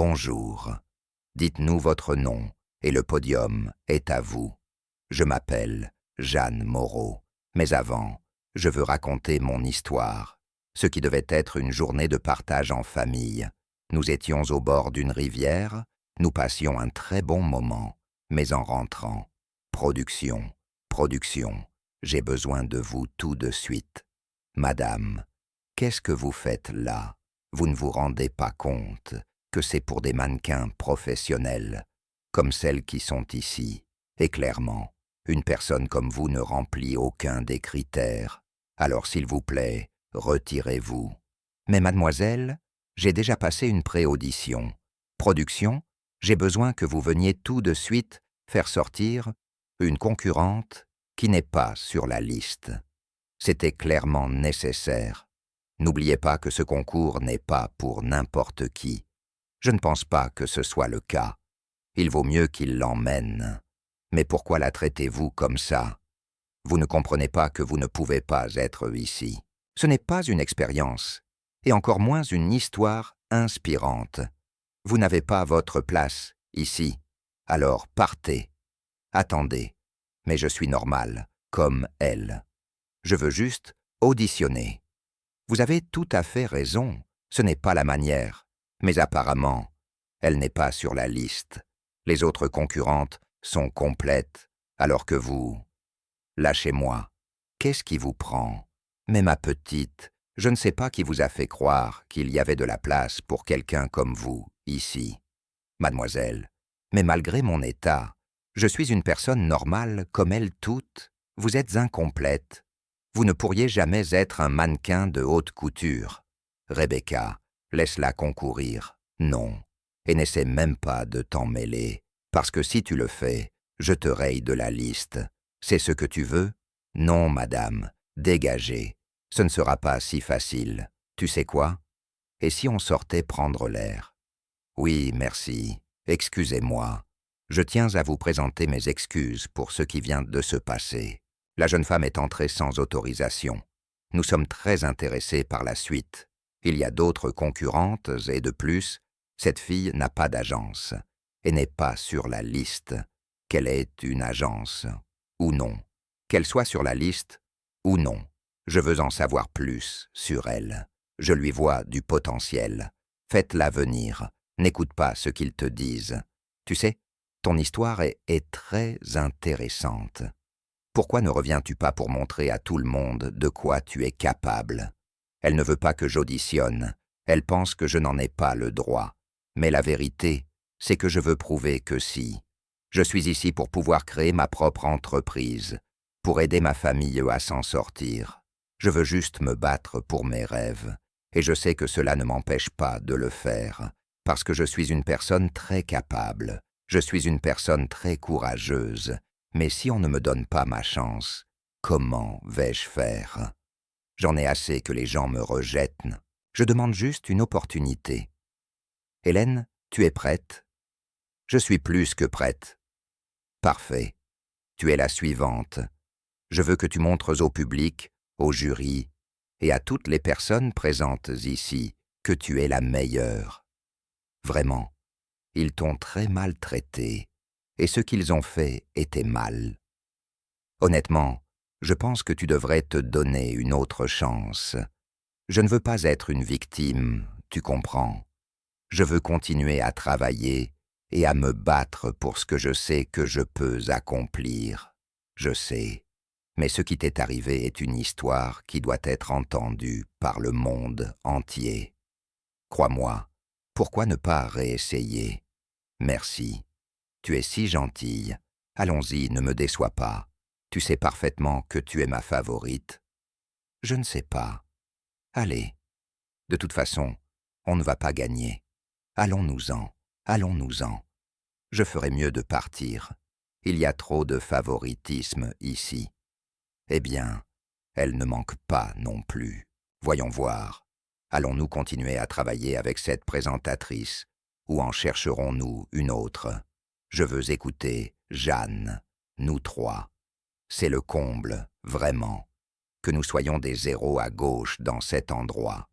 Bonjour. Dites-nous votre nom, et le podium est à vous. Je m'appelle Jeanne Moreau, mais avant, je veux raconter mon histoire. Ce qui devait être une journée de partage en famille. Nous étions au bord d'une rivière, nous passions un très bon moment, mais en rentrant, production, j'ai besoin de vous tout de suite. Madame, qu'est-ce que vous faites là? Vous ne vous rendez pas compte que c'est pour des mannequins professionnels, comme celles qui sont ici, et clairement, une personne comme vous ne remplit aucun des critères. Alors s'il vous plaît, retirez-vous. Mais mademoiselle, j'ai déjà passé une pré-audition. Production, j'ai besoin que vous veniez tout de suite faire sortir une concurrente qui n'est pas sur la liste. C'était clairement nécessaire. N'oubliez pas que ce concours n'est pas pour n'importe qui. Je ne pense pas que ce soit le cas. Il vaut mieux qu'il l'emmène. Mais pourquoi la traitez-vous comme ça? Vous ne comprenez pas que vous ne pouvez pas être ici. Ce n'est pas une expérience, et encore moins une histoire inspirante. Vous n'avez pas votre place ici. Alors partez. Attendez. Mais je suis normal, comme elle. Je veux juste auditionner. Vous avez tout à fait raison, ce n'est pas la manière. Mais apparemment, elle n'est pas sur la liste. Les autres concurrentes sont complètes, alors que vous... Lâchez-moi. Qu'est-ce qui vous prend? Mais ma petite, je ne sais pas qui vous a fait croire qu'il y avait de la place pour quelqu'un comme vous, ici. Mademoiselle, mais malgré mon état, je suis une personne normale comme elles toutes. Vous êtes incomplète. Vous ne pourriez jamais être un mannequin de haute couture. Rebecca, laisse-la concourir. Non. Et n'essaie même pas de t'en mêler, parce que si tu le fais, je te raye de la liste. C'est ce que tu veux? Non, madame. Dégagez. Ce ne sera pas si facile. Tu sais quoi? Et si on sortait prendre l'air? Oui, merci. Excusez-moi. Je tiens à vous présenter mes excuses pour ce qui vient de se passer. La jeune femme est entrée sans autorisation. Nous sommes très intéressés par la suite. Il y a d'autres concurrentes et de plus, cette fille n'a pas d'agence et n'est pas sur la liste. Qu'elle ait une agence ou non. Qu'elle soit sur la liste ou non. Je veux en savoir plus sur elle. Je lui vois du potentiel. Faites-la venir. N'écoute pas ce qu'ils te disent. Tu sais, ton histoire est très intéressante. Pourquoi ne reviens-tu pas pour montrer à tout le monde de quoi tu es capable? Elle ne veut pas que j'auditionne. Elle pense que je n'en ai pas le droit. Mais la vérité, c'est que je veux prouver que si. Je suis ici pour pouvoir créer ma propre entreprise, pour aider ma famille à s'en sortir. Je veux juste me battre pour mes rêves. Et je sais que cela ne m'empêche pas de le faire, parce que je suis une personne très capable. Je suis une personne très courageuse. Mais si on ne me donne pas ma chance, comment vais-je faire? J'en ai assez que les gens me rejettent. Je demande juste une opportunité. Hélène, tu es prête? Je suis plus que prête. Parfait. Tu es la suivante. Je veux que tu montres au public, au jury et à toutes les personnes présentes ici que tu es la meilleure. Vraiment, ils t'ont très mal traité. Et ce qu'ils ont fait était mal. Honnêtement, je pense que tu devrais te donner une autre chance. Je ne veux pas être une victime, tu comprends. Je veux continuer à travailler et à me battre pour ce que je sais que je peux accomplir. Je sais, mais ce qui t'est arrivé est une histoire qui doit être entendue par le monde entier. Crois-moi, pourquoi ne pas réessayer? Merci. Tu es si gentille. Allons-y, ne me déçois pas. Tu sais parfaitement que tu es ma favorite. Je ne sais pas. Allez. De toute façon, on ne va pas gagner. Allons-nous-en, allons-nous-en. Je ferais mieux de partir. Il y a trop de favoritisme ici. Eh bien, elle ne manque pas non plus. Voyons voir. Allons-nous continuer à travailler avec cette présentatrice, ou en chercherons-nous une autre? Je veux écouter Jeanne, nous trois. C'est le comble, vraiment. Que nous soyons des zéros à gauche dans cet endroit.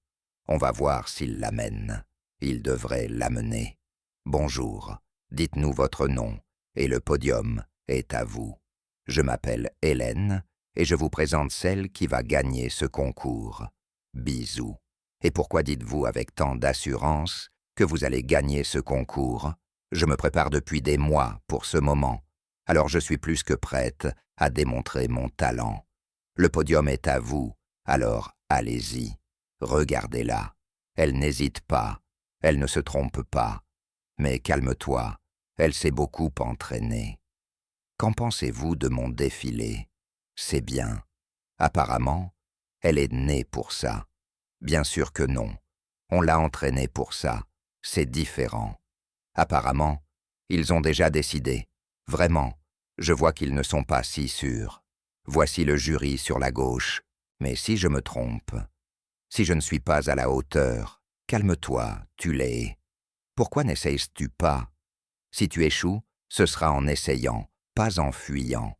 On va voir s'il l'amène. Il devrait l'amener. Bonjour, dites-nous votre nom, et le podium est à vous. Je m'appelle Hélène, et je vous présente celle qui va gagner ce concours. Bisous. Et pourquoi dites-vous avec tant d'assurance que vous allez gagner ce concours? Je me prépare depuis des mois pour ce moment, alors je suis plus que prête à démontrer mon talent. Le podium est à vous, alors allez-y, regardez-la. Elle n'hésite pas, elle ne se trompe pas. Mais calme-toi, elle s'est beaucoup entraînée. Qu'en pensez-vous de mon défilé? C'est bien. Apparemment, elle est née pour ça. Bien sûr que non. On l'a entraînée pour ça. C'est différent. Apparemment, ils ont déjà décidé. Vraiment, je vois qu'ils ne sont pas si sûrs. Voici le jury sur la gauche. Mais si je me trompe, si je ne suis pas à la hauteur, calme-toi, tu l'es. Pourquoi n'essayes-tu pas? Si tu échoues, ce sera en essayant, pas en fuyant.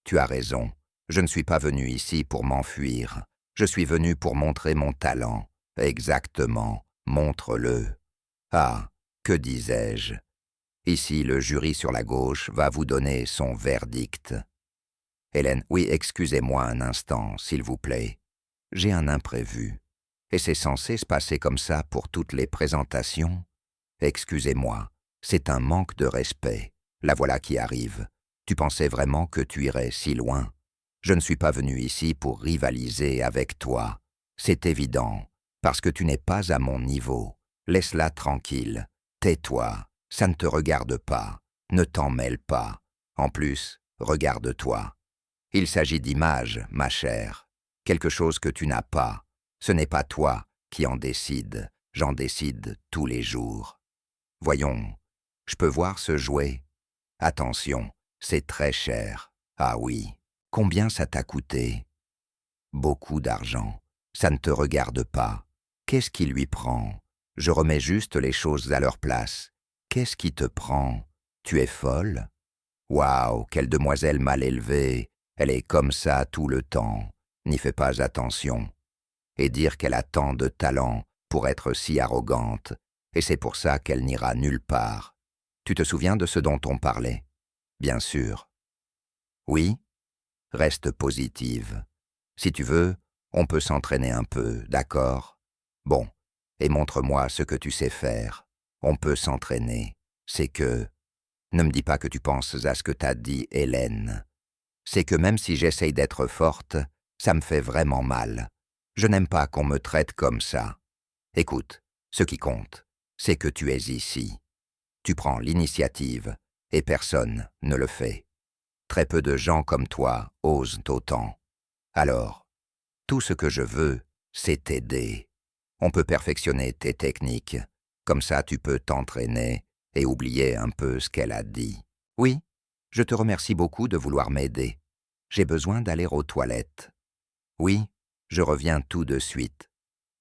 Tu as raison, je ne suis pas venu ici pour m'enfuir. Je suis venu pour montrer mon talent. Exactement, montre-le. Ah, que disais-je? Ici, le jury sur la gauche va vous donner son verdict. Hélène, oui, excusez-moi un instant, s'il vous plaît. J'ai un imprévu. Et c'est censé se passer comme ça pour toutes les présentations? Excusez-moi, c'est un manque de respect. La voilà qui arrive. Tu pensais vraiment que tu irais si loin? Je ne suis pas venu ici pour rivaliser avec toi. C'est évident, parce que tu n'es pas à mon niveau. Laisse-la tranquille. Tais-toi, ça ne te regarde pas. Ne t'en mêle pas. En plus, regarde-toi. Il s'agit d'image, ma chère. Quelque chose que tu n'as pas. Ce n'est pas toi qui en décide. J'en décide tous les jours. Voyons, je peux voir ce jouet? Attention, c'est très cher. Ah oui, combien ça t'a coûté? Beaucoup d'argent. Ça ne te regarde pas. Qu'est-ce qui lui prend? Je remets juste les choses à leur place. Qu'est-ce qui te prend? Tu es folle? Waouh, quelle demoiselle mal élevée. Elle est comme ça tout le temps. N'y fais pas attention. Et dire qu'elle a tant de talent pour être si arrogante, et c'est pour ça qu'elle n'ira nulle part. Tu te souviens de ce dont on parlait? Bien sûr. Oui? Reste positive. Si tu veux, on peut s'entraîner un peu, d'accord? Bon, et montre-moi ce que tu sais faire. On peut s'entraîner. C'est que... Ne me dis pas que tu penses à ce que t'as dit Hélène. C'est que même si j'essaye d'être forte, ça me fait vraiment mal. Je n'aime pas qu'on me traite comme ça. Écoute, ce qui compte, c'est que tu es ici. Tu prends l'initiative, et personne ne le fait. Très peu de gens comme toi osent autant. Alors, tout ce que je veux, c'est t'aider. On peut perfectionner tes techniques. Comme ça, tu peux t'entraîner et oublier un peu ce qu'elle a dit. Oui, je te remercie beaucoup de vouloir m'aider. J'ai besoin d'aller aux toilettes. Oui, je reviens tout de suite.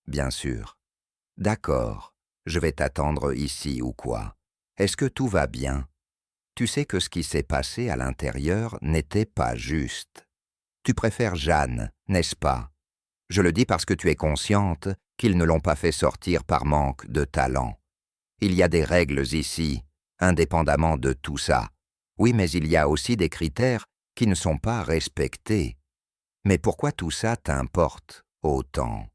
Bien sûr. D'accord, je vais t'attendre ici ou quoi? Est-ce que tout va bien? Tu sais que ce qui s'est passé à l'intérieur n'était pas juste. Tu préfères Jeanne, n'est-ce pas? Je le dis parce que tu es consciente qu'ils ne l'ont pas fait sortir par manque de talent. Il y a des règles ici, indépendamment de tout ça. Oui, mais il y a aussi des critères qui ne sont pas respectés. Mais pourquoi tout ça t'importe autant?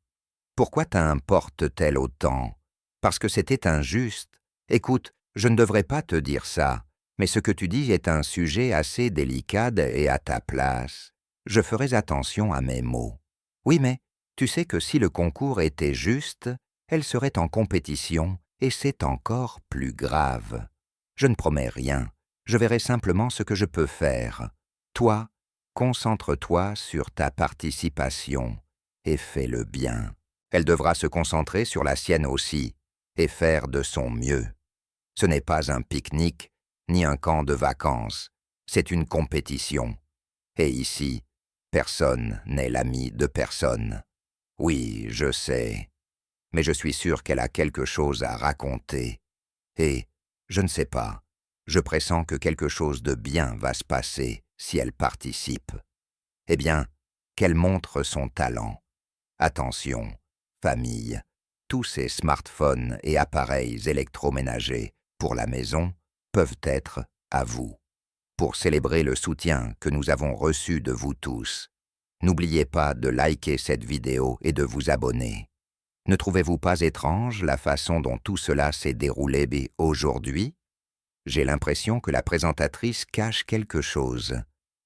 Pourquoi t'importe-t-elle autant? Parce que c'était injuste. Écoute, je ne devrais pas te dire ça, mais ce que tu dis est un sujet assez délicat et à ta place. Je ferai attention à mes mots. Oui, mais tu sais que si le concours était juste, elle serait en compétition, et c'est encore plus grave. Je ne promets rien, je verrai simplement ce que je peux faire. Toi, concentre-toi sur ta participation, et fais-le bien. Elle devra se concentrer sur la sienne aussi, et faire de son mieux. Ce n'est pas un pique-nique, ni un camp de vacances, c'est une compétition. Et ici, personne n'est l'ami de personne. Oui, je sais, mais je suis sûr qu'elle a quelque chose à raconter. Et, je ne sais pas, je pressens que quelque chose de bien va se passer si elle participe. Eh bien, qu'elle montre son talent. Attention, famille, tous ces smartphones et appareils électroménagers pour la maison, peuvent être à vous, pour célébrer le soutien que nous avons reçu de vous tous. N'oubliez pas de liker cette vidéo et de vous abonner. Ne trouvez-vous pas étrange la façon dont tout cela s'est déroulé aujourd'hui? J'ai l'impression que la présentatrice cache quelque chose.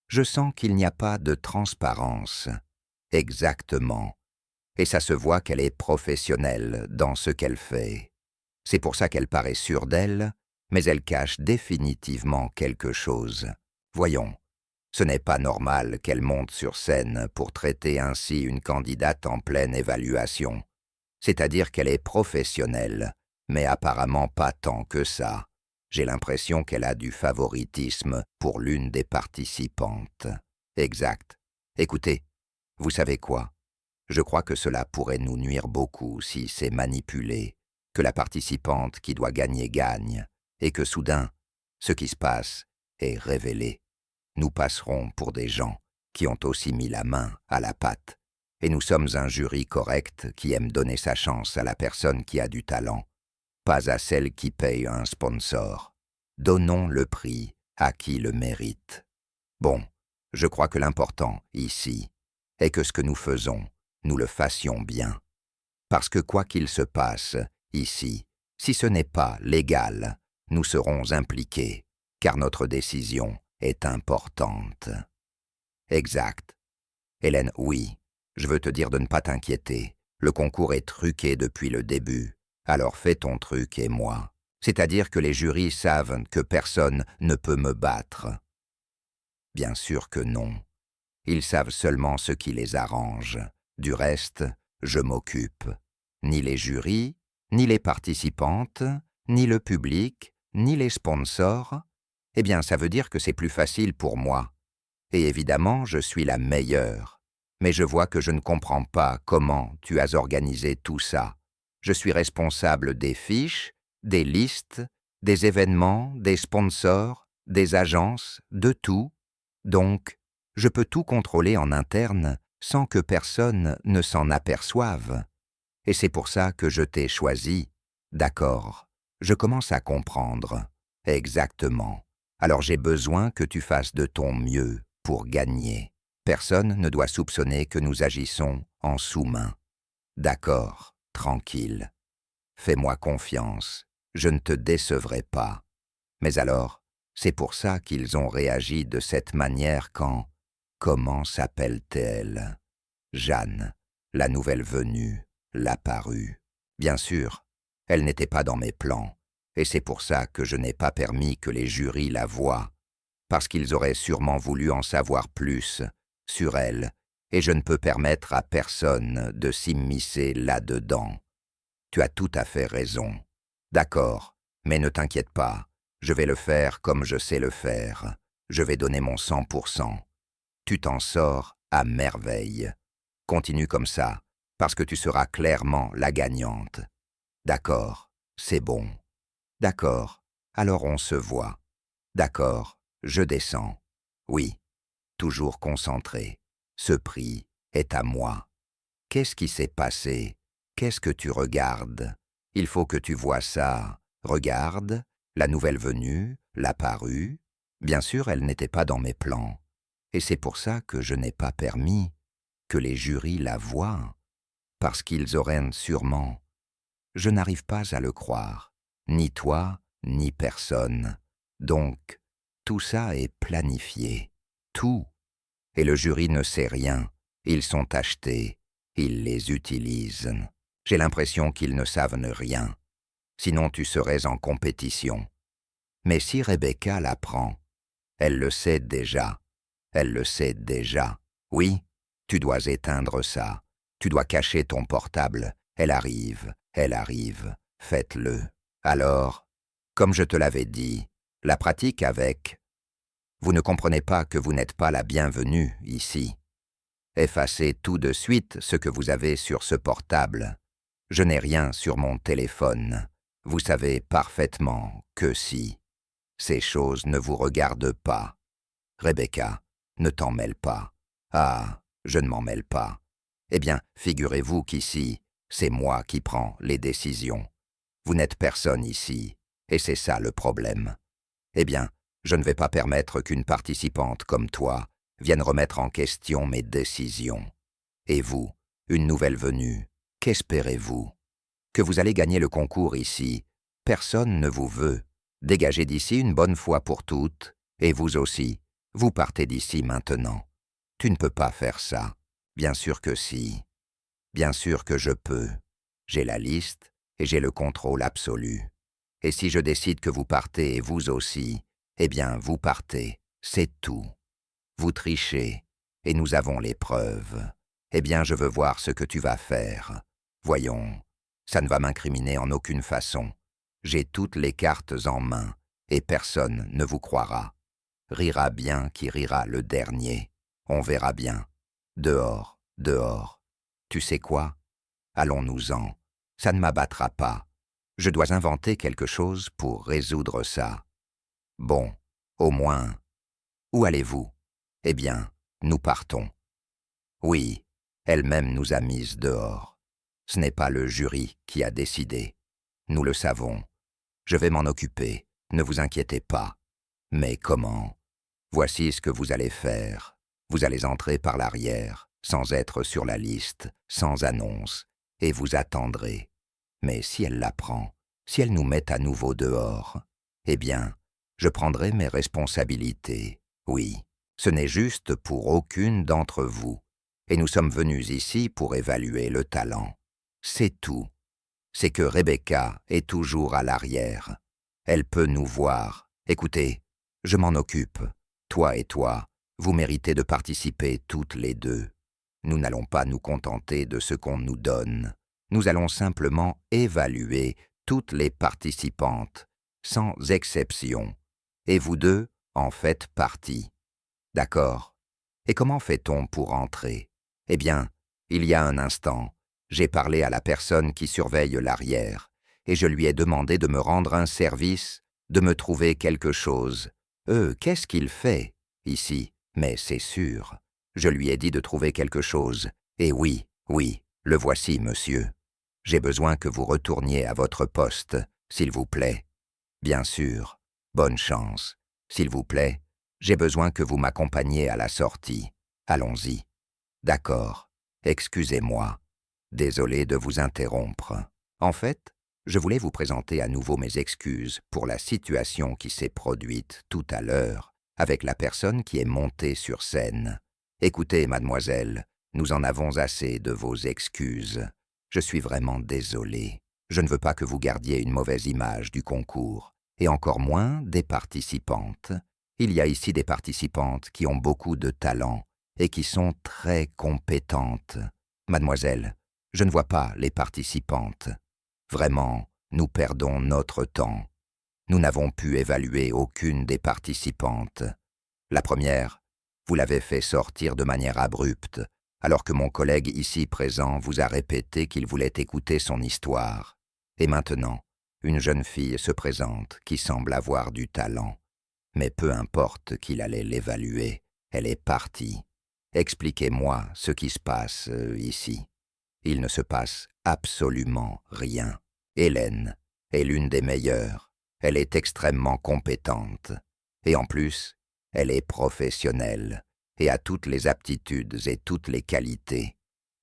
Je sens qu'il n'y a pas de transparence. Exactement. Et ça se voit qu'elle est professionnelle dans ce qu'elle fait. C'est pour ça qu'elle paraît sûre d'elle, mais elle cache définitivement quelque chose. Voyons, ce n'est pas normal qu'elle monte sur scène pour traiter ainsi une candidate en pleine évaluation. C'est-à-dire qu'elle est professionnelle, mais apparemment pas tant que ça. J'ai l'impression qu'elle a du favoritisme pour l'une des participantes. Exact. Écoutez, vous savez quoi? Je crois que cela pourrait nous nuire beaucoup si c'est manipulé, que la participante qui doit gagner gagne, et que soudain, ce qui se passe est révélé. Nous passerons pour des gens qui ont aussi mis la main à la pâte, et nous sommes un jury correct qui aime donner sa chance à la personne qui a du talent, pas à celle qui paye un sponsor. Donnons le prix à qui le mérite. Bon, je crois que l'important, ici, est que ce que nous faisons, nous le fassions bien. Parce que quoi qu'il se passe, ici, si ce n'est pas légal, nous serons impliqués, car notre décision est importante. Exact. Hélène, oui, je veux te dire de ne pas t'inquiéter. Le concours est truqué depuis le début. Alors fais ton truc et moi. C'est-à-dire que les jurys savent que personne ne peut me battre. Bien sûr que non. Ils savent seulement ce qui les arrange. Du reste, je m'occupe. Ni les jurys, ni les participantes, ni le public, ni les sponsors. Eh bien, ça veut dire que c'est plus facile pour moi. Et évidemment, je suis la meilleure. Mais je vois que je ne comprends pas comment tu as organisé tout ça. Je suis responsable des fiches, des listes, des événements, des sponsors, des agences, de tout. Donc, je peux tout contrôler en interne sans que personne ne s'en aperçoive. Et c'est pour ça que je t'ai choisi. D'accord, je commence à comprendre. Exactement. Alors j'ai besoin que tu fasses de ton mieux pour gagner. Personne ne doit soupçonner que nous agissons en sous-main. D'accord, tranquille. Fais-moi confiance, je ne te décevrai pas. Mais alors, c'est pour ça qu'ils ont réagi de cette manière quand... Comment s'appelle-t-elle? Jeanne, la nouvelle venue, l'apparue. Bien sûr, elle n'était pas dans mes plans, et c'est pour ça que je n'ai pas permis que les jurys la voient, parce qu'ils auraient sûrement voulu en savoir plus sur elle, et je ne peux permettre à personne de s'immiscer là-dedans. Tu as tout à fait raison. D'accord, mais ne t'inquiète pas, je vais le faire comme je sais le faire. Je vais donner mon 100%. Tu t'en sors à merveille. Continue comme ça, parce que tu seras clairement la gagnante. D'accord, c'est bon. D'accord, alors on se voit. D'accord, je descends. Oui, toujours concentré. Ce prix est à moi. Qu'est-ce qui s'est passé? Qu'est-ce que tu regardes? Il faut que tu vois ça. Regarde, la nouvelle venue, l'apparue. Bien sûr, elle n'était pas dans mes plans. Et c'est pour ça que je n'ai pas permis que les jurys la voient, parce qu'ils auraient sûrement... Je n'arrive pas à le croire, ni toi, ni personne. Donc, tout ça est planifié, tout. Et le jury ne sait rien, ils sont achetés, ils les utilisent. J'ai l'impression qu'ils ne savent rien, sinon tu serais en compétition. Mais si Rebecca l'apprend, elle le sait déjà. Elle le sait déjà. Oui, tu dois éteindre ça. Tu dois cacher ton portable. Elle arrive, faites-le. Alors, comme je te l'avais dit, la pratique avec... Vous ne comprenez pas que vous n'êtes pas la bienvenue ici. Effacez tout de suite ce que vous avez sur ce portable. Je n'ai rien sur mon téléphone. Vous savez parfaitement que si. Ces choses ne vous regardent pas. Rebecca, ne t'en mêle pas. Ah, je ne m'en mêle pas. Eh bien, figurez-vous qu'ici, c'est moi qui prends les décisions. Vous n'êtes personne ici. Et c'est ça le problème. Eh bien, je ne vais pas permettre qu'une participante comme toi vienne remettre en question mes décisions. Et vous, une nouvelle venue, qu'espérez-vous? Que vous allez gagner le concours ici. Personne ne vous veut. Dégagez d'ici une bonne fois pour toutes, et vous aussi, vous partez d'ici maintenant. Tu ne peux pas faire ça. Bien sûr que si. Bien sûr que je peux. J'ai la liste et j'ai le contrôle absolu. Et si je décide que vous partez et vous aussi, eh bien, vous partez, c'est tout. Vous trichez, et nous avons les preuves. Eh bien, je veux voir ce que tu vas faire. Voyons, ça ne va m'incriminer en aucune façon. J'ai toutes les cartes en main, et personne ne vous croira. Rira bien qui rira le dernier. On verra bien. Dehors, dehors. Tu sais quoi? Allons-nous-en. Ça ne m'abattra pas. Je dois inventer quelque chose pour résoudre ça. Bon, au moins. Où allez-vous? Eh bien, nous partons. Oui, elle-même nous a mises dehors. Ce n'est pas le jury qui a décidé. Nous le savons. Je vais m'en occuper, ne vous inquiétez pas. Mais comment? Voici ce que vous allez faire. Vous allez entrer par l'arrière, sans être sur la liste, sans annonce, et vous attendrez. Mais si elle l'apprend, si elle nous met à nouveau dehors, eh bien, je prendrai mes responsabilités. Oui, ce n'est juste pour aucune d'entre vous. Et nous sommes venus ici pour évaluer le talent. C'est tout. C'est que Rebecca est toujours à l'arrière. Elle peut nous voir. Écoutez, je m'en occupe. Toi et toi, vous méritez de participer toutes les deux. Nous n'allons pas nous contenter de ce qu'on nous donne. Nous allons simplement évaluer toutes les participantes, sans exception. Et vous deux en faites partie. D'accord. Et comment fait-on pour entrer? Eh bien, il y a un instant, j'ai parlé à la personne qui surveille l'arrière, et je lui ai demandé de me rendre un service, de me trouver quelque chose. Qu'est-ce qu'il fait, ici? Mais c'est sûr. Je lui ai dit de trouver quelque chose. Et oui, oui, le voici, monsieur. J'ai besoin que vous retourniez à votre poste, s'il vous plaît. Bien sûr. Bonne chance. S'il vous plaît, j'ai besoin que vous m'accompagniez à la sortie. Allons-y. D'accord. Excusez-moi. Désolé de vous interrompre. En fait, je voulais vous présenter à nouveau mes excuses pour la situation qui s'est produite tout à l'heure avec la personne qui est montée sur scène. Écoutez, mademoiselle, nous en avons assez de vos excuses. Je suis vraiment désolé. Je ne veux pas que vous gardiez une mauvaise image du concours, et encore moins des participantes. Il y a ici des participantes qui ont beaucoup de talent et qui sont très compétentes. Mademoiselle, je ne vois pas les participantes. Vraiment, nous perdons notre temps. Nous n'avons pu évaluer aucune des participantes. La première, vous l'avez fait sortir de manière abrupte, alors que mon collègue ici présent vous a répété qu'il voulait écouter son histoire. Et maintenant, une jeune fille se présente qui semble avoir du talent. Mais peu importe qu'il allait l'évaluer, elle est partie. Expliquez-moi ce qui se passe ici. Il ne se passe absolument rien. Hélène est l'une des meilleures. Elle est extrêmement compétente. Et en plus, elle est professionnelle et a toutes les aptitudes et toutes les qualités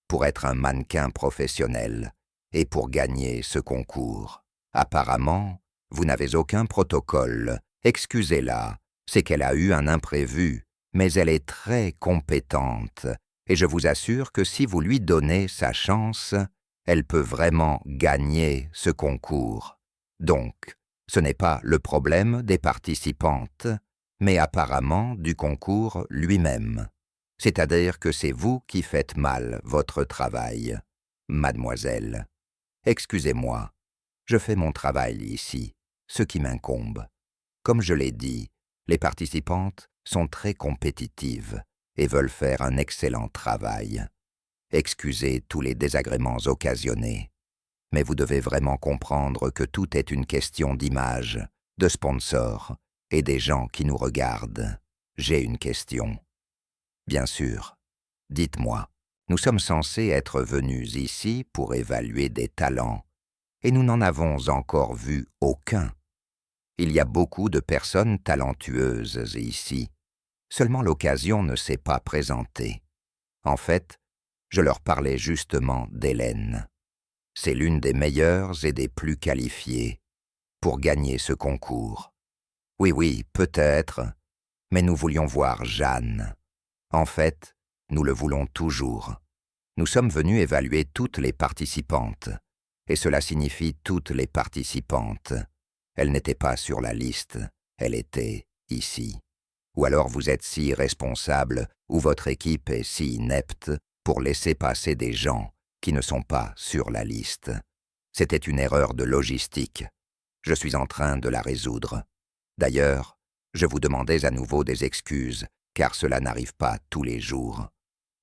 pour être un mannequin professionnel et pour gagner ce concours. Apparemment, vous n'avez aucun protocole. Excusez-la, c'est qu'elle a eu un imprévu, mais elle est très compétente. Et je vous assure que si vous lui donnez sa chance, elle peut vraiment gagner ce concours. Donc, ce n'est pas le problème des participantes, mais apparemment du concours lui-même. C'est-à-dire que c'est vous qui faites mal votre travail. Mademoiselle, excusez-moi, je fais mon travail ici, ce qui m'incombe. Comme je l'ai dit, les participantes sont très compétitives et veulent faire un excellent travail. Excusez tous les désagréments occasionnés, mais vous devez vraiment comprendre que tout est une question d'image, de sponsors et des gens qui nous regardent. J'ai une question. Bien sûr. Dites-moi, nous sommes censés être venus ici pour évaluer des talents, et nous n'en avons encore vu aucun. Il y a beaucoup de personnes talentueuses ici. Seulement l'occasion ne s'est pas présentée. En fait, je leur parlais justement d'Hélène. C'est l'une des meilleures et des plus qualifiées pour gagner ce concours. Oui, peut-être, mais nous voulions voir Jeanne. En fait, nous le voulons toujours. Nous sommes venus évaluer toutes les participantes, et cela signifie toutes les participantes. Elle n'était pas sur la liste, elle était ici. Ou alors vous êtes si irresponsable, ou votre équipe est si inepte pour laisser passer des gens qui ne sont pas sur la liste. C'était une erreur de logistique. Je suis en train de la résoudre. D'ailleurs, je vous demandais à nouveau des excuses, car cela n'arrive pas tous les jours.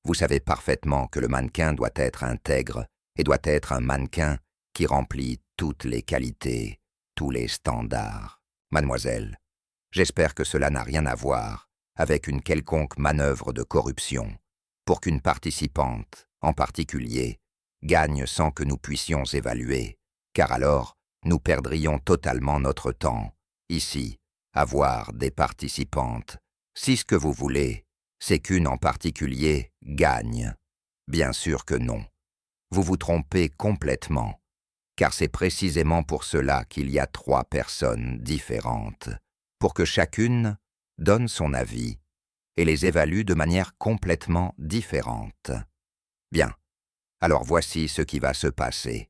Vous savez parfaitement que le mannequin doit être intègre et doit être un mannequin qui remplit toutes les qualités, tous les standards. Mademoiselle, j'espère que cela n'a rien à voir avec une quelconque manœuvre de corruption, pour qu'une participante, en particulier, gagne sans que nous puissions évaluer, car alors nous perdrions totalement notre temps, ici, à voir des participantes. Si ce que vous voulez, c'est qu'une en particulier gagne. Bien sûr que non. Vous vous trompez complètement, car c'est précisément pour cela qu'il y a 3 personnes différentes, pour que chacune donne son avis et les évalue de manière complètement différente. Bien, alors voici ce qui va se passer.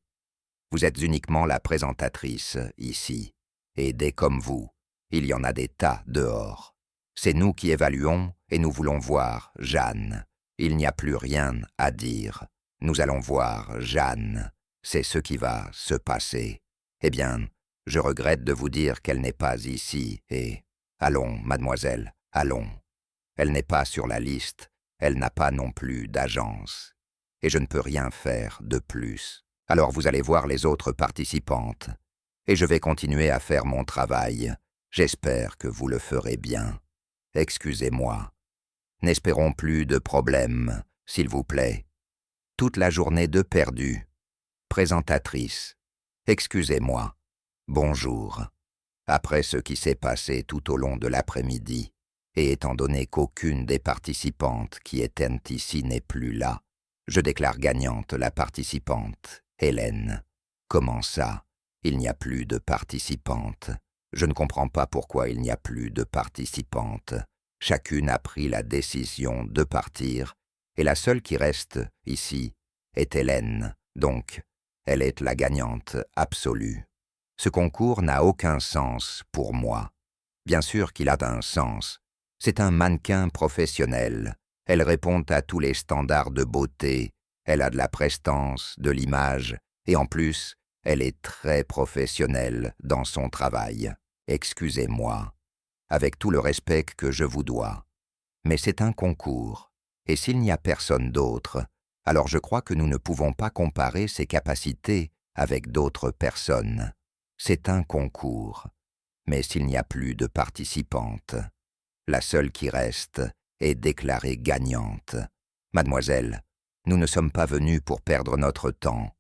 Vous êtes uniquement la présentatrice ici, et des comme vous, il y en a des tas dehors. C'est nous qui évaluons et nous voulons voir Jeanne. Il n'y a plus rien à dire. Nous allons voir Jeanne. C'est ce qui va se passer. Eh bien, je regrette de vous dire qu'elle n'est pas ici et... Allons, mademoiselle, allons. Elle n'est pas sur la liste, elle n'a pas non plus d'agence. Et je ne peux rien faire de plus. Alors vous allez voir les autres participantes. Et je vais continuer à faire mon travail. J'espère que vous le ferez bien. Excusez-moi. N'espérons plus de problèmes, s'il vous plaît. Toute la journée de perdu. Présentatrice. Excusez-moi. Bonjour. Après ce qui s'est passé tout au long de l'après-midi, et étant donné qu'aucune des participantes qui étaient ici n'est plus là, je déclare gagnante la participante, Hélène. Comment ça? Il n'y a plus de participantes. Je ne comprends pas pourquoi il n'y a plus de participantes. Chacune a pris la décision de partir, et la seule qui reste ici est Hélène, donc elle est la gagnante absolue. Ce concours n'a aucun sens pour moi. Bien sûr qu'il a un sens. C'est un mannequin professionnel. Elle répond à tous les standards de beauté, elle a de la prestance, de l'image, et en plus, elle est très professionnelle dans son travail. Excusez-moi, avec tout le respect que je vous dois. Mais c'est un concours, et s'il n'y a personne d'autre, alors je crois que nous ne pouvons pas comparer ses capacités avec d'autres personnes. C'est un concours, mais s'il n'y a plus de participantes, la seule qui reste est déclarée gagnante. Mademoiselle, nous ne sommes pas venus pour perdre notre temps,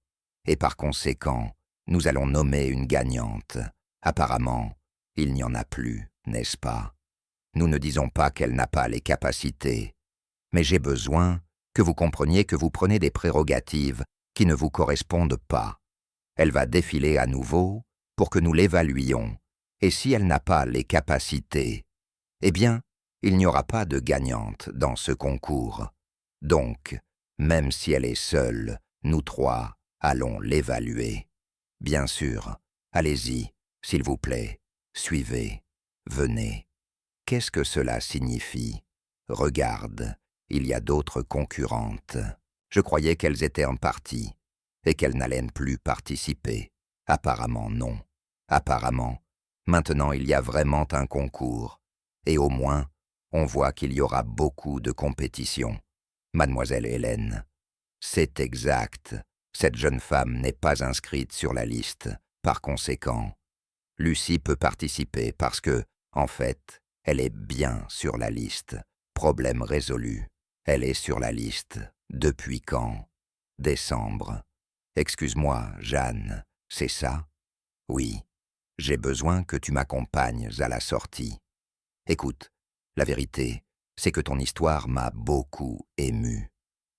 et par conséquent, nous allons nommer une gagnante. Apparemment, il n'y en a plus, n'est-ce pas? Nous ne disons pas qu'elle n'a pas les capacités, mais j'ai besoin que vous compreniez que vous prenez des prérogatives qui ne vous correspondent pas. Elle va défiler à nouveau pour que nous l'évaluions, et si elle n'a pas les capacités, eh bien, il n'y aura pas de gagnante dans ce concours. Donc, même si elle est seule, nous 3 allons l'évaluer. Bien sûr, allez-y, s'il vous plaît, suivez, venez. Qu'est-ce que cela signifie? Regarde, il y a d'autres concurrentes. Je croyais qu'elles étaient en partie, et qu'elles n'allaient plus participer. Apparemment non. Apparemment, maintenant il y a vraiment un concours, et au moins, on voit qu'il y aura beaucoup de compétition. Mademoiselle Hélène, c'est exact, cette jeune femme n'est pas inscrite sur la liste, par conséquent. Lucie peut participer parce que, en fait, elle est bien sur la liste. Problème résolu. Elle est sur la liste. Depuis quand? Décembre. Excuse-moi, Jeanne, c'est ça? Oui. J'ai besoin que tu m'accompagnes à la sortie. Écoute, la vérité, c'est que ton histoire m'a beaucoup ému.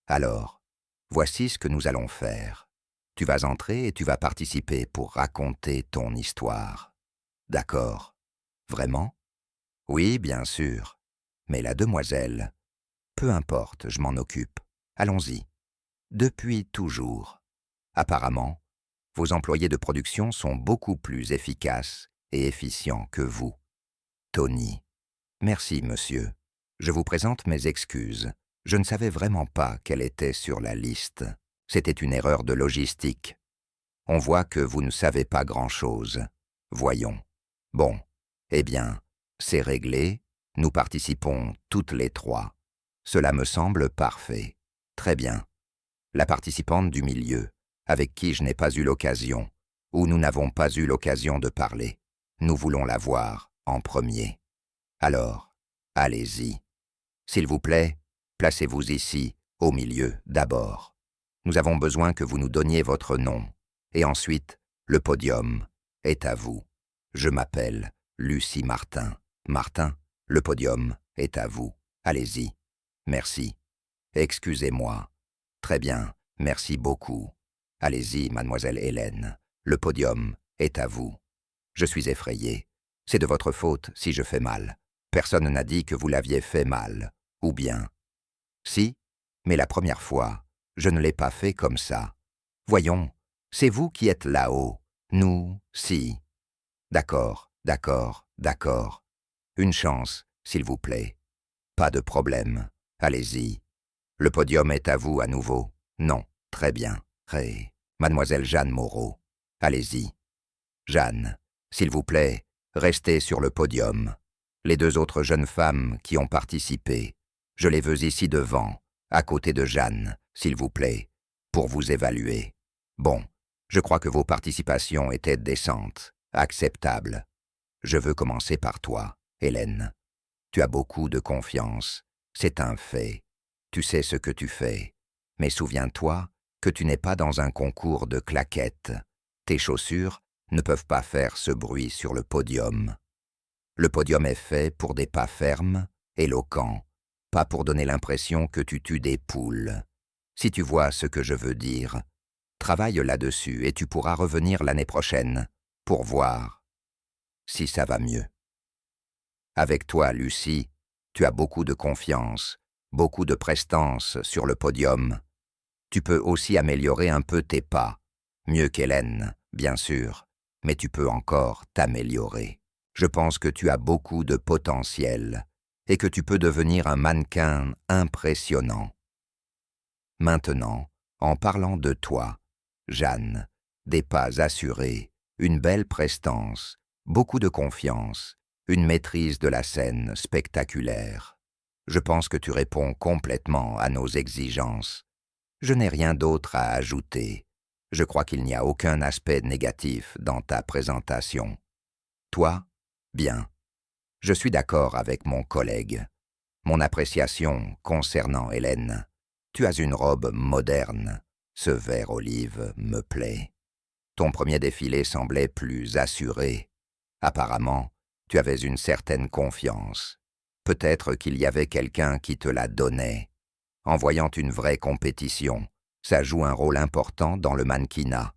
Alors, voici ce que nous allons faire. Tu vas entrer et tu vas participer pour raconter ton histoire. D'accord? Vraiment? Oui, bien sûr. Mais la demoiselle, peu importe, je m'en occupe. Allons-y. Depuis toujours. Apparemment, vos employés de production sont beaucoup plus efficaces et efficients que vous. Tony. Merci, monsieur. Je vous présente mes excuses. Je ne savais vraiment pas qu'elle était sur la liste. C'était une erreur de logistique. On voit que vous ne savez pas grand-chose. Voyons. Bon, eh bien, c'est réglé. Nous participons toutes les trois. Cela me semble parfait. Très bien. La participante du milieu, avec qui je n'ai pas eu l'occasion, ou nous n'avons pas eu l'occasion de parler. Nous voulons la voir en premier. Alors, allez-y. S'il vous plaît, placez-vous ici, au milieu, d'abord. Nous avons besoin que vous nous donniez votre nom. Et ensuite, le podium est à vous. Je m'appelle Lucie Martin. Martin, le podium est à vous. Allez-y. Merci. Excusez-moi. Très bien, merci beaucoup. Allez-y, mademoiselle Hélène. Le podium est à vous. Je suis effrayé. C'est de votre faute si je fais mal. Personne n'a dit que vous l'aviez fait mal. Ou bien. Si, mais la première fois, je ne l'ai pas fait comme ça. Voyons, c'est vous qui êtes là-haut. Nous, si. D'accord, d'accord, d'accord. Une chance, s'il vous plaît. Pas de problème. Allez-y. Le podium est à vous à nouveau. Non, très bien. Mademoiselle Jeanne Moreau. Allez-y. Jeanne, s'il vous plaît, restez sur le podium. Les deux autres jeunes femmes qui ont participé, je les veux ici devant, à côté de Jeanne, s'il vous plaît, pour vous évaluer. Bon, je crois que vos participations étaient décentes, acceptables. Je veux commencer par toi, Hélène. Tu as beaucoup de confiance, c'est un fait. Tu sais ce que tu fais. Mais souviens-toi que tu n'es pas dans un concours de claquettes. Tes chaussures ne peuvent pas faire ce bruit sur le podium. Le podium est fait pour des pas fermes, éloquents, pas pour donner l'impression que tu tues des poules. Si tu vois ce que je veux dire, travaille là-dessus et tu pourras revenir l'année prochaine pour voir si ça va mieux. Avec toi, Lucie, tu as beaucoup de confiance, beaucoup de prestance sur le podium. Tu peux aussi améliorer un peu tes pas, mieux qu'Hélène, bien sûr, mais tu peux encore t'améliorer. Je pense que tu as beaucoup de potentiel et que tu peux devenir un mannequin impressionnant. Maintenant, en parlant de toi, Jeanne, des pas assurés, une belle prestance, beaucoup de confiance, une maîtrise de la scène spectaculaire. Je pense que tu réponds complètement à nos exigences. Je n'ai rien d'autre à ajouter. Je crois qu'il n'y a aucun aspect négatif dans ta présentation. Toi, bien. Je suis d'accord avec mon collègue. Mon appréciation concernant Hélène. Tu as une robe moderne. Ce vert olive me plaît. Ton premier défilé semblait plus assuré. Apparemment, tu avais une certaine confiance. Peut-être qu'il y avait quelqu'un qui te la donnait. En voyant une vraie compétition, ça joue un rôle important dans le mannequinat.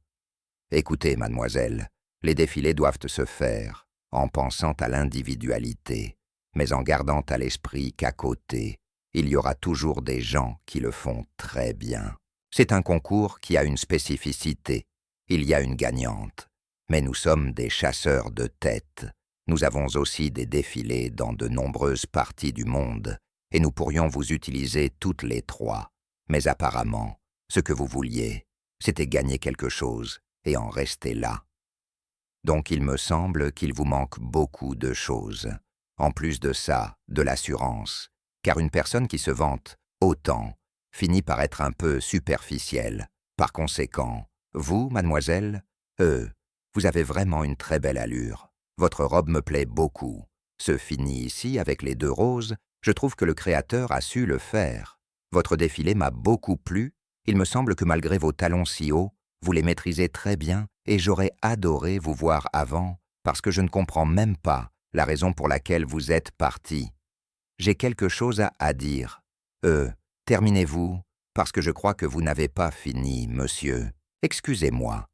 Écoutez, mademoiselle, les défilés doivent se faire en pensant à l'individualité, mais en gardant à l'esprit qu'à côté, il y aura toujours des gens qui le font très bien. C'est un concours qui a une spécificité. Il y a une gagnante. Mais nous sommes des chasseurs de têtes. Nous avons aussi des défilés dans de nombreuses parties du monde, et nous pourrions vous utiliser toutes les trois. Mais apparemment, ce que vous vouliez, c'était gagner quelque chose et en rester là. Donc il me semble qu'il vous manque beaucoup de choses. En plus de ça, de l'assurance. Car une personne qui se vante autant finit par être un peu superficielle. Par conséquent, vous, mademoiselle, vous avez vraiment une très belle allure. Votre robe me plaît beaucoup. Ce fini ici avec les deux roses, je trouve que le créateur a su le faire. Votre défilé m'a beaucoup plu. Il me semble que malgré vos talons si hauts, vous les maîtrisez très bien et j'aurais adoré vous voir avant parce que je ne comprends même pas la raison pour laquelle vous êtes parti. J'ai quelque chose à dire. Terminez-vous, parce que je crois que vous n'avez pas fini, monsieur. Excusez-moi,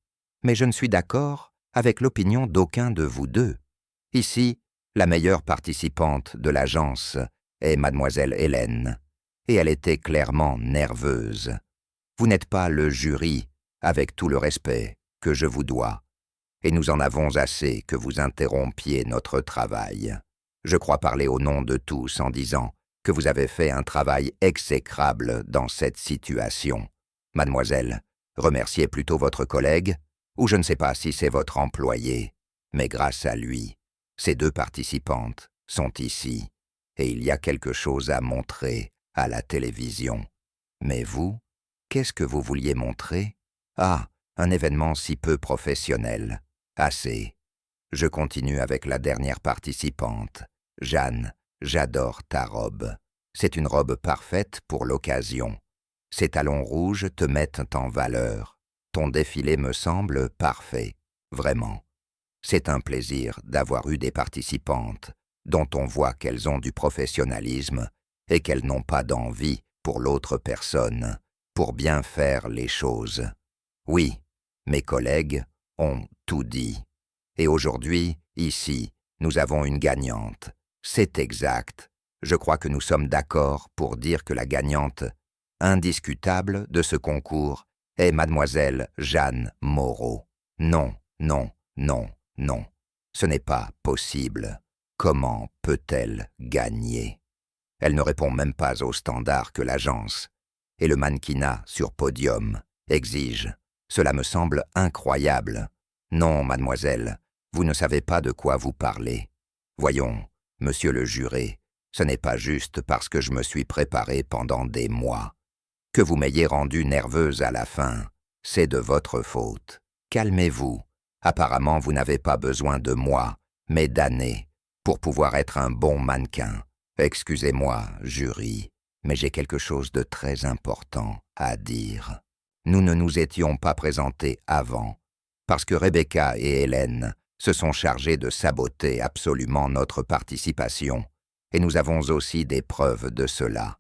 mais je ne suis d'accord avec l'opinion d'aucun de vous deux. Ici, la meilleure participante de l'agence est mademoiselle Hélène, et elle était clairement nerveuse. Vous n'êtes pas le jury, avec tout le respect que je vous dois, et nous en avons assez que vous interrompiez notre travail. Je crois parler au nom de tous en disant que vous avez fait un travail exécrable dans cette situation. Mademoiselle, remerciez plutôt votre collègue, ou je ne sais pas si c'est votre employé, mais grâce à lui, ces deux participantes sont ici, et il y a quelque chose à montrer à la télévision. Mais vous, qu'est-ce que vous vouliez montrer? Ah, un événement si peu professionnel. Assez. Je continue avec la dernière participante. Jeanne, j'adore ta robe. C'est une robe parfaite pour l'occasion. Ces talons rouges te mettent en valeur. Ton défilé me semble parfait, vraiment. C'est un plaisir d'avoir eu des participantes dont on voit qu'elles ont du professionnalisme et qu'elles n'ont pas d'envie pour l'autre personne, pour bien faire les choses. Oui, mes collègues ont tout dit. Et aujourd'hui, ici, nous avons une gagnante. C'est exact. Je crois que nous sommes d'accord pour dire que la gagnante indiscutable de ce concours est mademoiselle Jeanne Moreau. Non, non, non, non. Ce n'est pas possible. Comment peut-elle gagner? Elle ne répond même pas aux standards que l'agence et le mannequinat sur podium exigent. Cela me semble incroyable. Non, mademoiselle, vous ne savez pas de quoi vous parlez. Voyons, monsieur le juré, ce n'est pas juste parce que je me suis préparé pendant des mois. Que vous m'ayez rendue nerveuse à la fin, c'est de votre faute. Calmez-vous. Apparemment, vous n'avez pas besoin de mois, mais d'années, pour pouvoir être un bon mannequin. Excusez-moi, jury, mais j'ai quelque chose de très important à dire. Nous ne nous étions pas présentés avant, parce que Rebecca et Hélène se sont chargées de saboter absolument notre participation, et nous avons aussi des preuves de cela.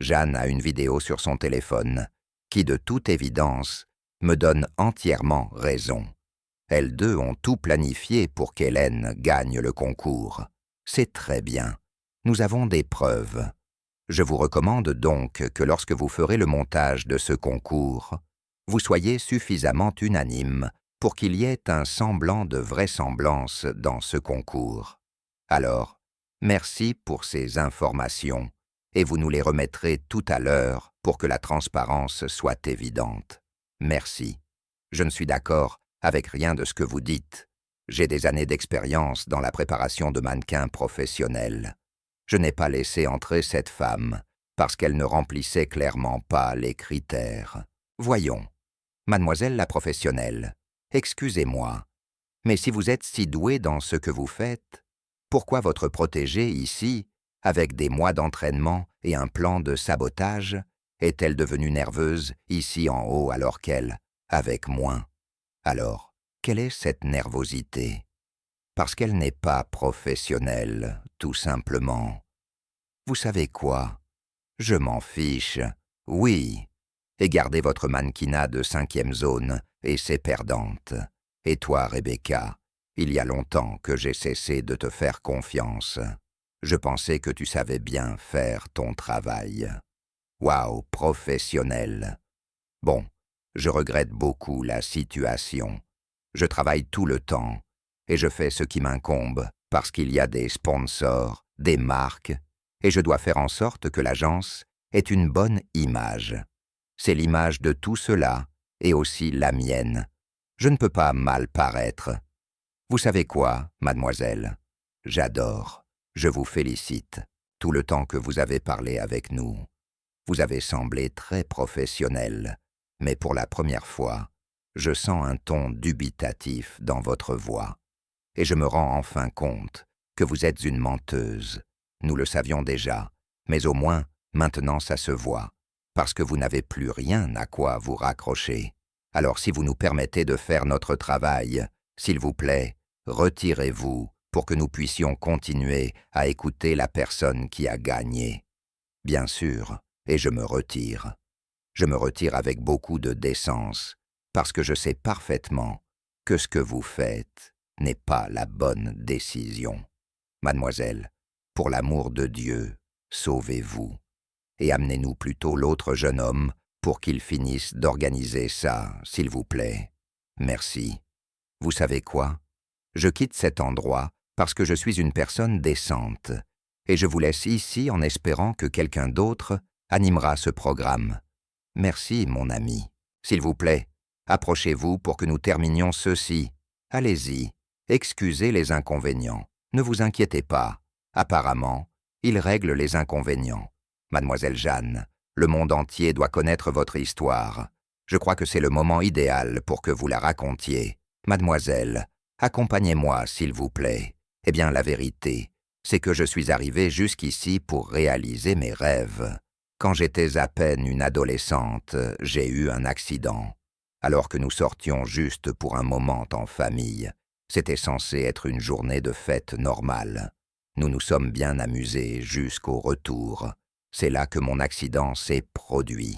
Jeanne a une vidéo sur son téléphone, qui de toute évidence me donne entièrement raison. Elles deux ont tout planifié pour qu'Hélène gagne le concours. C'est très bien. Nous avons des preuves. Je vous recommande donc que lorsque vous ferez le montage de ce concours, vous soyez suffisamment unanime pour qu'il y ait un semblant de vraisemblance dans ce concours. Alors, merci pour ces informations, et vous nous les remettrez tout à l'heure pour que la transparence soit évidente. Merci. Je ne suis d'accord avec rien de ce que vous dites. J'ai des années d'expérience dans la préparation de mannequins professionnels. Je n'ai pas laissé entrer cette femme parce qu'elle ne remplissait clairement pas les critères. Voyons, mademoiselle la professionnelle, excusez-moi, mais si vous êtes si douée dans ce que vous faites, pourquoi votre protégée ici, avec des mois d'entraînement et un plan de sabotage, est-elle devenue nerveuse ici en haut alors qu'elle, avec moins? Alors, quelle est cette nervosité? Parce qu'elle n'est pas professionnelle, tout simplement. Vous savez quoi? Je m'en fiche. Oui. Et gardez votre mannequinat de 5e zone et ses perdantes. Et toi, Rebecca, il y a longtemps que j'ai cessé de te faire confiance. Je pensais que tu savais bien faire ton travail. Waouh, professionnel. Bon, je regrette beaucoup la situation. Je travaille tout le temps. Et je fais ce qui m'incombe parce qu'il y a des sponsors, des marques, et je dois faire en sorte que l'agence ait une bonne image. C'est l'image de tout cela et aussi la mienne. Je ne peux pas mal paraître. Vous savez quoi, mademoiselle? J'adore, je vous félicite, tout le temps que vous avez parlé avec nous. Vous avez semblé très professionnel, mais pour la première fois, je sens un ton dubitatif dans votre voix. Et je me rends enfin compte que vous êtes une menteuse. Nous le savions déjà, mais au moins, maintenant ça se voit, parce que vous n'avez plus rien à quoi vous raccrocher. Alors si vous nous permettez de faire notre travail, s'il vous plaît, retirez-vous pour que nous puissions continuer à écouter la personne qui a gagné. Bien sûr, et je me retire. Je me retire avec beaucoup de décence, parce que je sais parfaitement que ce que vous faites n'est pas la bonne décision. Mademoiselle, pour l'amour de Dieu, sauvez-vous, et amenez-nous plutôt l'autre jeune homme pour qu'il finisse d'organiser ça, s'il vous plaît. Merci. Vous savez quoi? Je quitte cet endroit parce que je suis une personne décente, et je vous laisse ici en espérant que quelqu'un d'autre animera ce programme. Merci, mon ami. S'il vous plaît, approchez-vous pour que nous terminions ceci. Allez-y, excusez les inconvénients. Ne vous inquiétez pas. Apparemment, il règle les inconvénients. Mademoiselle Jeanne, le monde entier doit connaître votre histoire. Je crois que c'est le moment idéal pour que vous la racontiez. Mademoiselle, accompagnez-moi, s'il vous plaît. Eh bien, la vérité, c'est que je suis arrivé jusqu'ici pour réaliser mes rêves. Quand j'étais à peine une adolescente, j'ai eu un accident. Alors que nous sortions juste pour un moment en famille, c'était censé être une journée de fête normale. Nous nous sommes bien amusés jusqu'au retour. C'est là que mon accident s'est produit.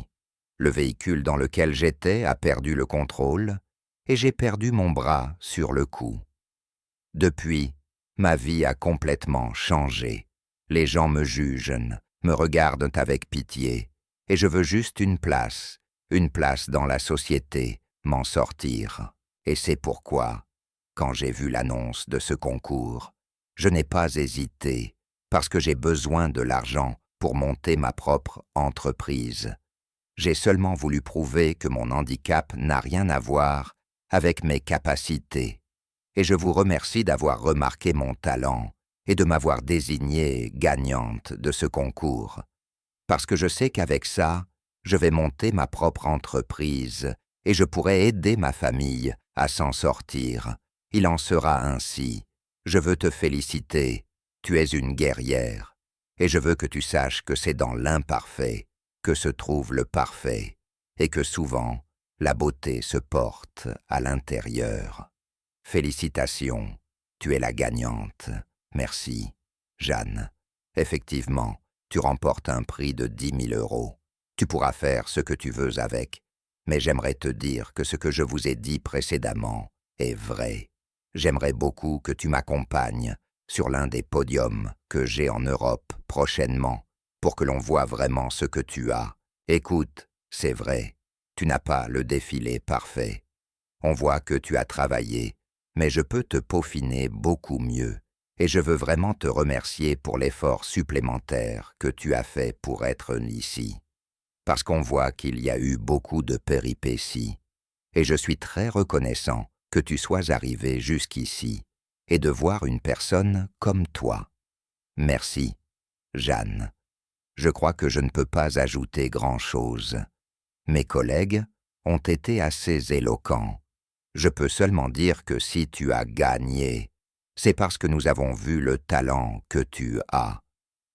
Le véhicule dans lequel j'étais a perdu le contrôle et j'ai perdu mon bras sur le coup. Depuis, ma vie a complètement changé. Les gens me jugent, me regardent avec pitié, et je veux juste une place dans la société, m'en sortir. Et c'est pourquoi, quand j'ai vu l'annonce de ce concours, je n'ai pas hésité, parce que j'ai besoin de l'argent pour monter ma propre entreprise. J'ai seulement voulu prouver que mon handicap n'a rien à voir avec mes capacités. Et je vous remercie d'avoir remarqué mon talent et de m'avoir désignée gagnante de ce concours. Parce que je sais qu'avec ça, je vais monter ma propre entreprise et je pourrai aider ma famille à s'en sortir. Il en sera ainsi. Je veux te féliciter. Tu es une guerrière. Et je veux que tu saches que c'est dans l'imparfait que se trouve le parfait et que souvent, la beauté se porte à l'intérieur. Félicitations, tu es la gagnante. Merci, Jeanne. Effectivement, tu remportes un prix de 10 000 €. Tu pourras faire ce que tu veux avec, mais j'aimerais te dire que ce que je vous ai dit précédemment est vrai. J'aimerais beaucoup que tu m'accompagnes sur l'un des podiums que j'ai en Europe prochainement, pour que l'on voie vraiment ce que tu as. Écoute, c'est vrai, tu n'as pas le défilé parfait. On voit que tu as travaillé, mais je peux te peaufiner beaucoup mieux, et je veux vraiment te remercier pour l'effort supplémentaire que tu as fait pour être ici. Parce qu'on voit qu'il y a eu beaucoup de péripéties, et je suis très reconnaissant que tu sois arrivé jusqu'ici, et de voir une personne comme toi. Merci, Jeanne. Je crois que je ne peux pas ajouter grand-chose. Mes collègues ont été assez éloquents. Je peux seulement dire que si tu as gagné, c'est parce que nous avons vu le talent que tu as.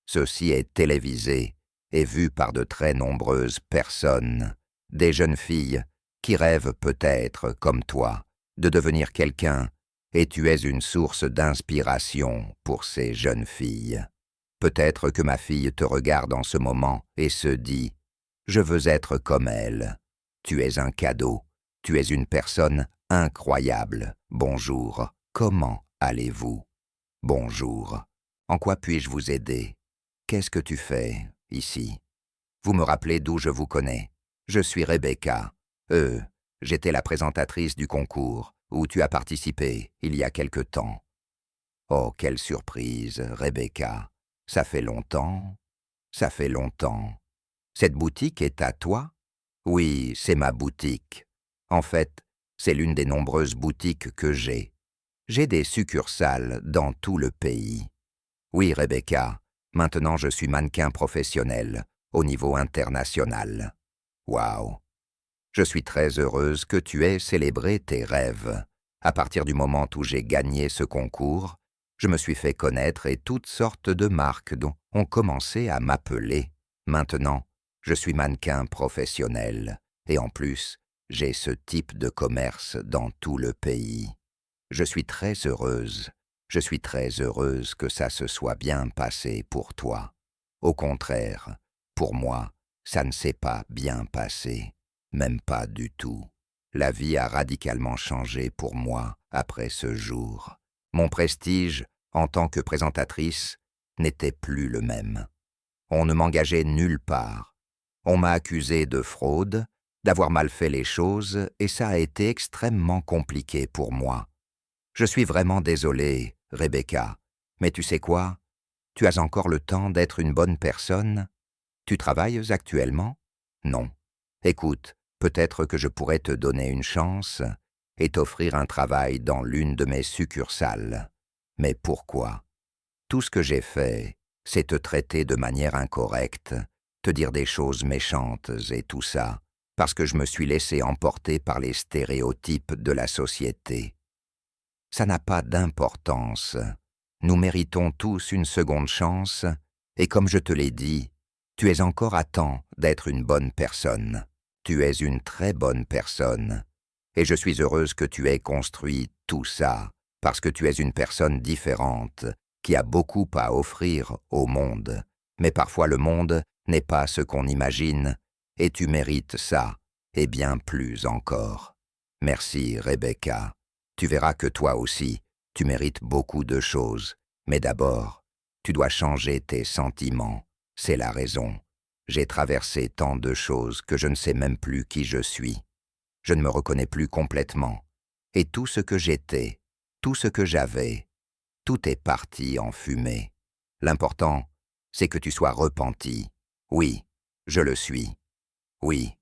Ceci est télévisé et vu par de très nombreuses personnes, des jeunes filles qui rêvent peut-être, comme toi, de devenir quelqu'un, et tu es une source d'inspiration pour ces jeunes filles. Peut-être que ma fille te regarde en ce moment et se dit « Je veux être comme elle ». Tu es un cadeau, tu es une personne incroyable. Bonjour, comment allez-vous? Bonjour, en quoi puis-je vous aider? Qu'est-ce que tu fais ici? Vous me rappelez d'où je vous connais? Je suis Rebecca. J'étais la présentatrice du concours où tu as participé il y a quelque temps. Oh, quelle surprise, Rebecca. Ça fait longtemps. Ça fait longtemps. Cette boutique est à toi? Oui, c'est ma boutique. En fait, c'est l'une des nombreuses boutiques que j'ai. J'ai des succursales dans tout le pays. Oui, Rebecca, maintenant je suis mannequin professionnel au niveau international. Waouh! Je suis très heureuse que tu aies célébré tes rêves. À partir du moment où j'ai gagné ce concours, je me suis fait connaître et toutes sortes de marques ont commencé à m'appeler. Maintenant, je suis mannequin professionnel et en plus, j'ai ce type de commerce dans tout le pays. Je suis très heureuse. Je suis très heureuse que ça se soit bien passé pour toi. Au contraire, pour moi, ça ne s'est pas bien passé. Même pas du tout. La vie a radicalement changé pour moi après ce jour. Mon prestige, en tant que présentatrice, n'était plus le même. On ne m'engageait nulle part. On m'a accusé de fraude, d'avoir mal fait les choses, et ça a été extrêmement compliqué pour moi. Je suis vraiment désolé, Rebecca, mais tu sais quoi? Tu as encore le temps d'être une bonne personne? Tu travailles actuellement? Non. Écoute, peut-être que je pourrais te donner une chance et t'offrir un travail dans l'une de mes succursales. Mais pourquoi? Tout ce que j'ai fait, c'est te traiter de manière incorrecte, te dire des choses méchantes et tout ça, parce que je me suis laissé emporter par les stéréotypes de la société. Ça n'a pas d'importance. Nous méritons tous une seconde chance, et comme je te l'ai dit, tu es encore à temps d'être une bonne personne. Tu es une très bonne personne, et je suis heureuse que tu aies construit tout ça, parce que tu es une personne différente, qui a beaucoup à offrir au monde. Mais parfois le monde n'est pas ce qu'on imagine, et tu mérites ça, et bien plus encore. Merci, Rebecca. Tu verras que toi aussi, tu mérites beaucoup de choses, mais d'abord, tu dois changer tes sentiments. C'est la raison. J'ai traversé tant de choses que je ne sais même plus qui je suis. Je ne me reconnais plus complètement. Et tout ce que j'étais, tout ce que j'avais, tout est parti en fumée. L'important, c'est que tu sois repenti. Oui, je le suis. Oui,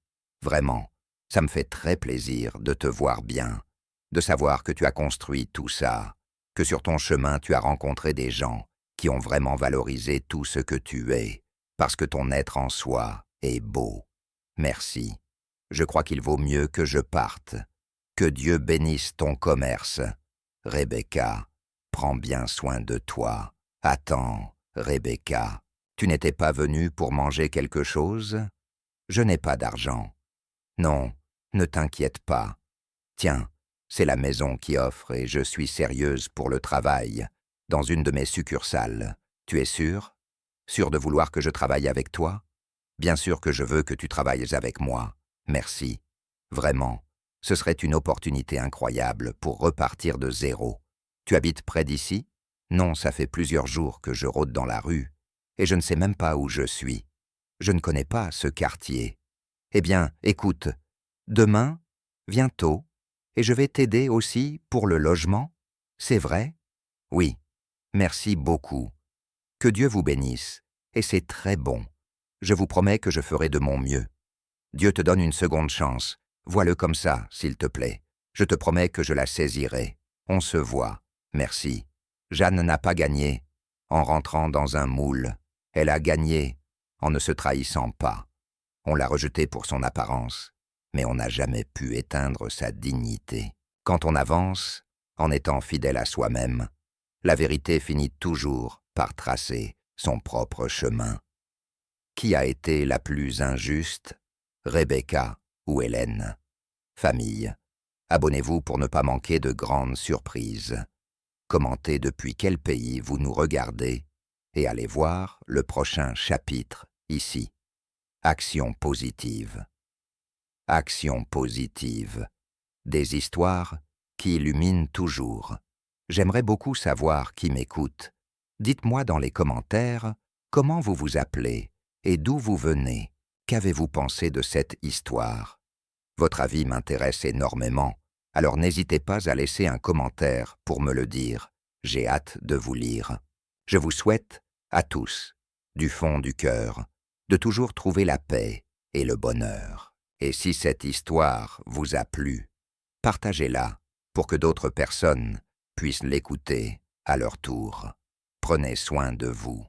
vraiment, ça me fait très plaisir de te voir bien, de savoir que tu as construit tout ça, que sur ton chemin tu as rencontré des gens qui ont vraiment valorisé tout ce que tu es, parce que ton être en soi est beau. Merci. Je crois qu'il vaut mieux que je parte. Que Dieu bénisse ton commerce. Rebecca, prends bien soin de toi. Attends, Rebecca, tu n'étais pas venue pour manger quelque chose? Je n'ai pas d'argent. Non, ne t'inquiète pas. Tiens, c'est la maison qui offre et je suis sérieuse pour le travail, dans une de mes succursales. Tu es sûre? Sûre de vouloir que je travaille avec toi? Bien sûr que je veux que tu travailles avec moi. Merci. Vraiment, ce serait une opportunité incroyable pour repartir de zéro. Tu habites près d'ici? Non, ça fait plusieurs jours que je rôde dans la rue, et je ne sais même pas où je suis. Je ne connais pas ce quartier. Eh bien, écoute, demain, viens tôt, et je vais t'aider aussi pour le logement. C'est vrai? Oui. Merci beaucoup. Que Dieu vous bénisse, et c'est très bon. Je vous promets que je ferai de mon mieux. Dieu te donne une seconde chance. Vois-le comme ça, s'il te plaît. Je te promets que je la saisirai. On se voit. Merci. Jeanne n'a pas gagné en rentrant dans un moule. Elle a gagné en ne se trahissant pas. On l'a rejetée pour son apparence, mais on n'a jamais pu éteindre sa dignité. Quand on avance, en étant fidèle à soi-même, la vérité finit toujours par tracer son propre chemin. Qui a été la plus injuste, Rebecca ou Hélène? Famille, abonnez-vous pour ne pas manquer de grandes surprises. Commentez depuis quel pays vous nous regardez et allez voir le prochain chapitre ici. Action positive. Action positive. Des histoires qui illuminent toujours. J'aimerais beaucoup savoir qui m'écoute. Dites-moi dans les commentaires comment vous vous appelez et d'où vous venez. Qu'avez-vous pensé de cette histoire? Votre avis m'intéresse énormément, alors n'hésitez pas à laisser un commentaire pour me le dire. J'ai hâte de vous lire. Je vous souhaite, à tous, du fond du cœur, de toujours trouver la paix et le bonheur. Et si cette histoire vous a plu, partagez-la pour que d'autres personnes puissent l'écouter à leur tour. Prenez soin de vous.